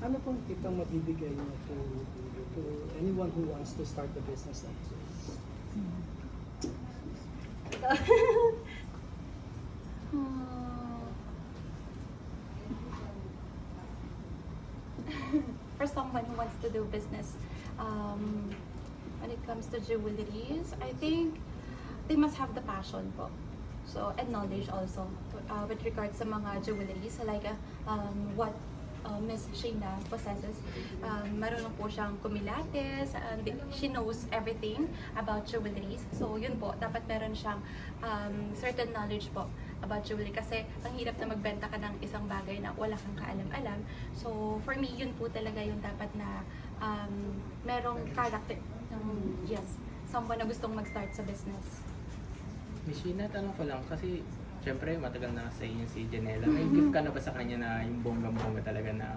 Ano pong tip ang mabibigay niyo to anyone who wants to start a business like this? For someone who wants to do business, when it comes to jewelries, I think they must have the passion po. So, and knowledge also with regards sa mga jewelries, like what Miss Sheena possesses. Marunong po siyang kumilates, and she knows everything about jewelries. So, yun po, dapat meron siyang certain knowledge po about jewelry kasi ang hirap na magbenta ka ng isang bagay na wala kang kaalam-alam. So, for me, yun po talaga yung dapat na merong character ng, yes, someone na gustong mag-start sa business. Miss Sheena, tanong ko lang kasi syempre matagal na sa inyo si Janela. May gift ka na ba sa kanya na yung bonggang-bongga talaga na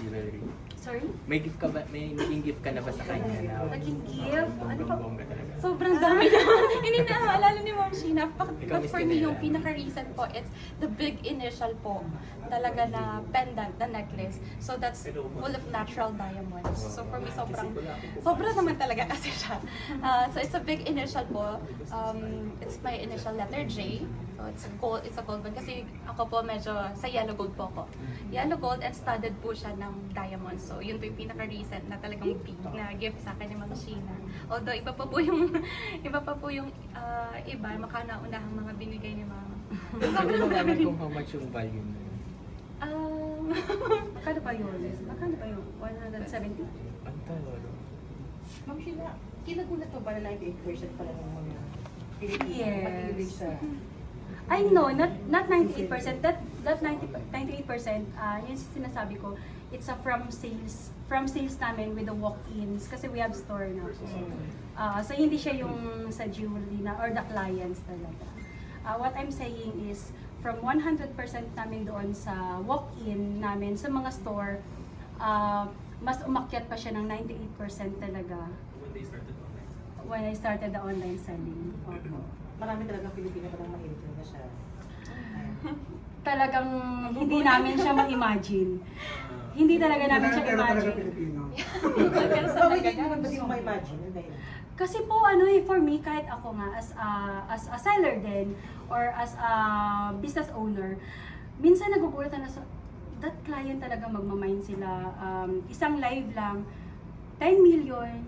jewelry? Sorry? May gift ka ba? May naging gift ka na ba sa kanya na Naging gift? Ano pa? bonggang-bongga talaga? Sobrang dami naman. Hindi na maalala ni Ma'am Sheena. But Ikaw, Miss for me, Janela. yung pinaka-recent po, it's the big initial po. Talaga na pendant, the necklace. So that's full of natural diamonds. So for me, sobrang naman talaga kasi siya. So it's a big initial po. It's my initial letter J. So it's a gold band. Kasi ako po medyo sa yellow gold po ako. Yellow gold and studded po siya ng diamonds. So yun po yung pinaka-recent na talagang big na gift sa akin ni Ma'am Sheena. Although iba pa po yung iba, makanaunahang mga binigay ni Ma'am. Sabi mo namin kung how much yung value mo. Magkano pa yun? Magkano pa yun? 170? Ang tawag. Ma'am Sheena, kinagulat mo ba na 98% pala ng mga Pilipino Yes. mahilig sa... I know, not 98%. That 98%, yun sinasabi ko, it's a from sales namin with the walk-ins kasi we have store na po. So hindi siya yung sa jewelry na or the clients talaga. What I'm saying is from 100% namin doon sa walk-in namin sa mga store, mas umakyat pa siya ng 98% talaga when I started the online selling. Marami talagang Pilipino pa nang mahilig talaga siya. Talagang hindi namin siya ma-imagine. Hindi talaga namin siya Pero talaga imagine. Pilipino. Pero sa Bakit hindi nagagawa, mo ba ma-imagine? Yun ba yun? Kasi po for me kahit ako nga as a seller din or as a business owner, minsan nagugulat na that client talaga magmamind sila, isang live lang 10 million.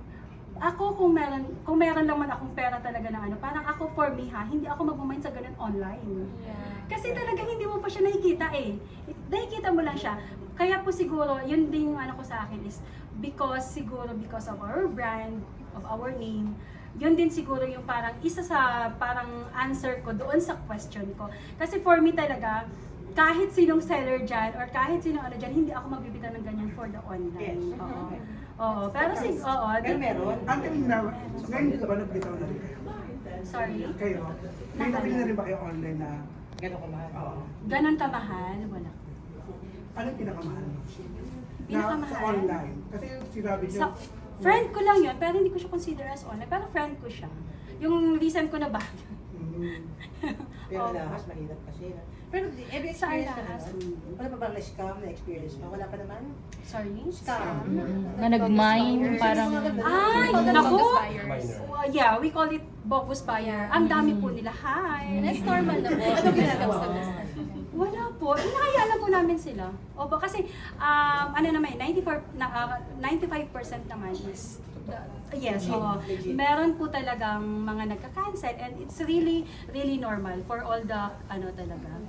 Ako kung meron lang man akong pera talaga na parang ako for me hindi ako magmamind sa ganun online. yeah. Kasi talaga hindi mo pa siya nakikita eh. Nakikita mo lang siya. Kaya po siguro, yun din yung ko sa akin is because of our brand, of our name, yun din siguro yung parang isa sa parang answer ko doon sa question ko. Kasi for me talaga, kahit sinong seller dyan or kahit sinong dyan, hindi ako magbibigay ng ganyan for the online. Yes. Oo, pero Pero meron. Until now, ngayon ba nagbitaw na rin kayo? sorry. Kayo? May nabili na rin ba kayo online na? Gano'n kamahal. Oo. Ganon kamahal, wala. Anong pinakamahal? Pinakamahal? Sa online. Kasi sinabi niyo, Sa friend ko lang yun, pero hindi ko siya consider as online. Pero friend ko siya. Yung recent ko na bag. Pero alahas, mahirap kasi. Pero every Sa experience na alahas. naman, wala pa bang na-scam na experience mo? Wala pa naman? Sorry? Scam. Na nag-mine, parang... Ay, Call them naku! bogus buyers. Yeah, we call it bogus buyer. Ang dami po nila. Hi! And it's normal na po. Ano ginagawa Sa mo? business. Wala po. Inahayaan lang po namin sila. Opo, kasi naman, 95% naman is yes, oo. Meron po talagang mga nagka-cancel and it's really normal for all the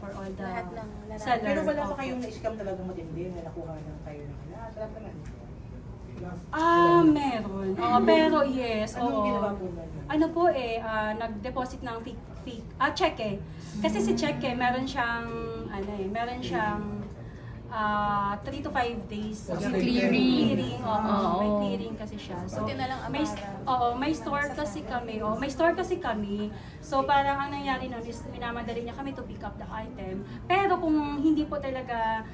for all the Lahat ng lalaki. sellers. Pero wala pa Opo. kayong na-scam talagang matindi na nakuha ng kayo ng lahat. Wala pa naman. Meron. Pero yes, Anong oo. ginawa po nun? Nag-deposit ng cheque. Kasi si cheque, meron siyang 3 to 5 days Clearing. Oo, Oo. may clearing kasi siya. So, Buti na lang may may store kasi kami. May store kasi kami. So, parang ang nangyari nun is minamadali niya kami to pick up the item. Pero kung hindi po talaga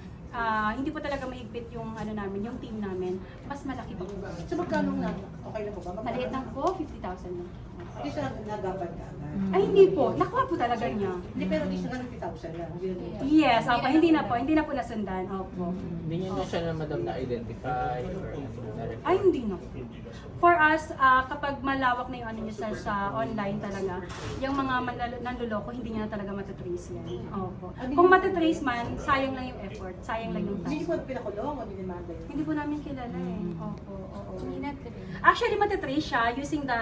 mahigpit yung namin, yung team namin, mas malaki po. So magkano na? Okay na po ba? Maliit lang po, 50,000 lang. Hindi siya nagapan ka. Ay, hindi po. Nakuha po talaga niya. Hindi, pero hindi siya 50,000 lang. Yes, opo. Hindi na po nasundan. Opo. Hindi niyo na siya na madam na-identify or na-report? Ay, hindi na. For us, kapag malawak na yung ano niya sa online talaga, yung mga nanluloko, hindi niya na talaga matatrace yan. Opo. Kung matatrace man, sayang lang yung effort, sayang lang yung Hindi time. mo pinakulong o dinimanda yun? Hindi po namin kilala eh. Opo, oo. Hindi natin. Actually, matatrace siya using the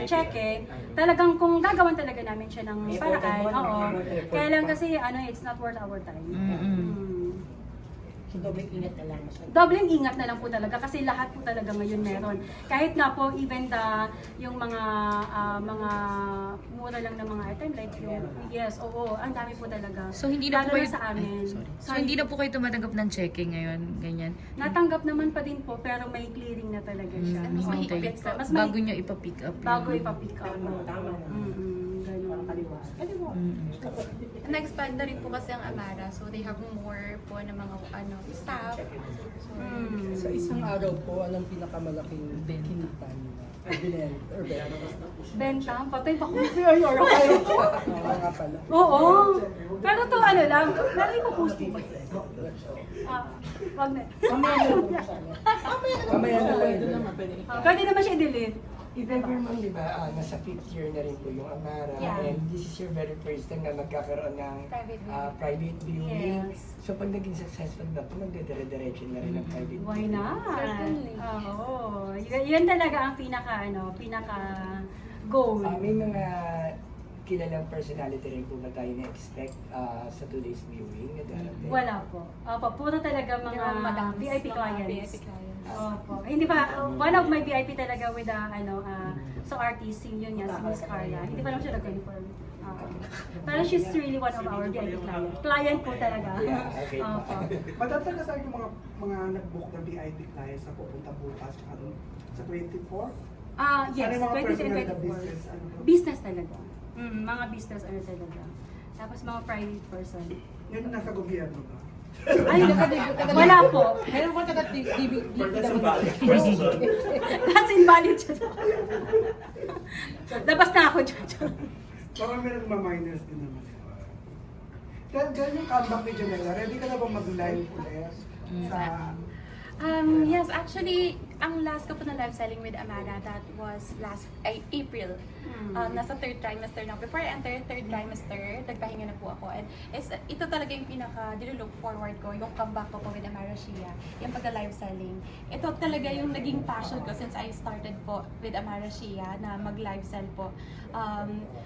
cheque. Talagang kung gagawan talaga namin siya ng paraan, oo. Kaya lang kasi, it's not worth our time. Mm. So, doble ingat na lang siya. Dobleng ingat na lang po talaga kasi lahat po talaga ngayon meron. Kahit na po even yung mga mura lang ng mga item like yung yes, oo, ang dami po talaga. So hindi na Lalo po kayo sa amin. So hindi na po kayo tumatanggap ng cheque ngayon, ganyan. Natanggap naman pa din po pero may clearing na talaga siya. Mas Oo, mahigpit sa- mas Bago niyo ipa-pick up. bago ipa-pick up. Tama na. Ganun. Parang kaliwa. Kaliwa. Na-expand na rin po kasi ang Amara, so they have more po ng mga staff. So, Sa isang araw po, anong pinakamalaking kinita niyo? Benta, patay pa ko. Oo nga pala. Oo. Pero to lang, lagi ko post ko. Wag na. Mamaya na lang. Pwede naman, pwede. Pwede naman siya i-delete. If ever ma'am, di ba, nasa 5th year na rin po yung Amara, Yeah. and this is your very first time na magkakaroon ng Private viewing. private viewing. Yes. So pag naging successful na po, magdadire-diretso na rin ang private Why viewing. not? Certainly. Oo. Yun talaga ang pinaka goal. May mga kilalang personality rin po ba tayo na-expect sa today's viewing na darating? Wala po. Opo, puro talaga mga yung madams, VIP mga clients. VIP clients. Opo. Hindi pa, one of my VIP talaga with so RTC, yun nga, si Miss Carla. Hindi pa naman siya nag-confirm. Pero she's really one of our VIP client. Client po talaga. Yeah, okay po. Opo. Matatagal sa yung mga nag-book ng VIP clients na pupunta bukas sa 24? Yes, Ano yung mga 20 personal and na 24. business? Ano ba? Business talaga. Mga business talaga. Tapos mga private person. Yan yung nasa gobyerno ba? Ay, wala po. Meron ko taga-TV. That's invalid siya. Labas na ako dyan. Baka may nagma-minors din naman. Dahil yung comeback ni Janela, ready ka na ba mag-live ulit? Sa... Yes, actually, ang last ko po na live selling with Amara, that was last April. Nasa third trimester na. Before I enter third trimester, nagpahinga na po ako. And ito talaga yung pinaka-dilook forward ko, yung comeback ko po with Amara Shia, yung pagka-live selling. Ito talaga yung naging passion ko since I started po with Amara Shia na mag-live sell po.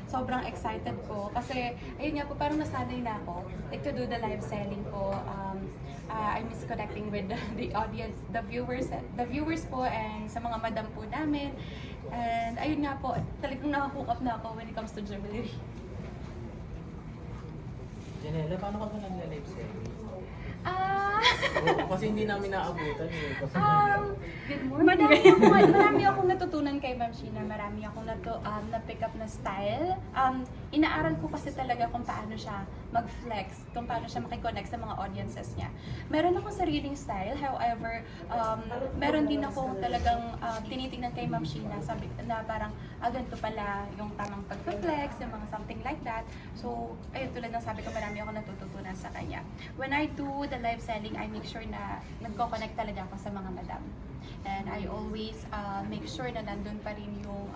Sobrang excited po kasi, ayun nga po, parang nasanay na ako like to do the live selling po. I miss connecting with the audience, the viewers po, and sa mga madam po namin. And ayun nga po, talagang nakahook up na ako when it comes to jewelry. Janela, paano ka ba nagla-live selling? Ah, Oo, kasi hindi namin naabutan eh. Kasi Good morning. marami akong natutunan kay Ma'am Sheena, marami akong na-pick up na style. Inaaral ko kasi talaga kung paano siya mag-flex, kung paano siya makikonnect sa mga audiences niya. Meron akong sariling style, however, meron din ako talagang tinitingnan kay Ma'am Sheena, sabi na parang, ganito pala yung tamang pag-flex, yung mga something like that. So, ayun, tulad ng sabi ko, marami akong natututunan sa kanya. When I do the live selling, I make sure na nagko-connect talaga ako sa mga madam. And I always make sure na nandun pa rin yung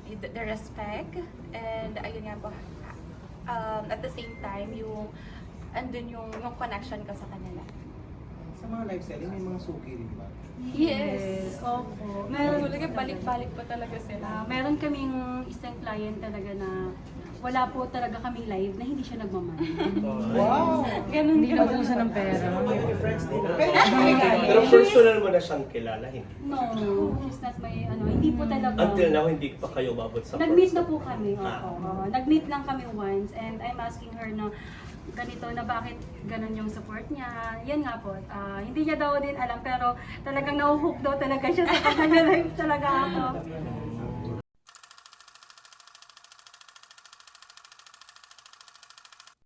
the respect. And ayun nga po, at the same time, yung andun yung connection ko sa kanila. Sa mga live selling, may mga suki rin ba? Yes! Opo. Meron talaga, balik-balik pa talaga sila. Meron kaming isang client talaga na wala po talaga kaming live na hindi siya nagmamahal. Wow! Ganun Hindi naubusan ng pera. Pero personal mo na siyang kilala, hindi? No, she's not my, hindi po talaga. Until now, hindi pa kayo umabot sa Nag-meet na person. po kami, oo. Nag-meet lang kami once and I'm asking her na ganito na bakit ganun yung support niya. Yan nga po, hindi niya daw din alam pero talagang nahuhook daw talaga siya sa kanya live talaga ako.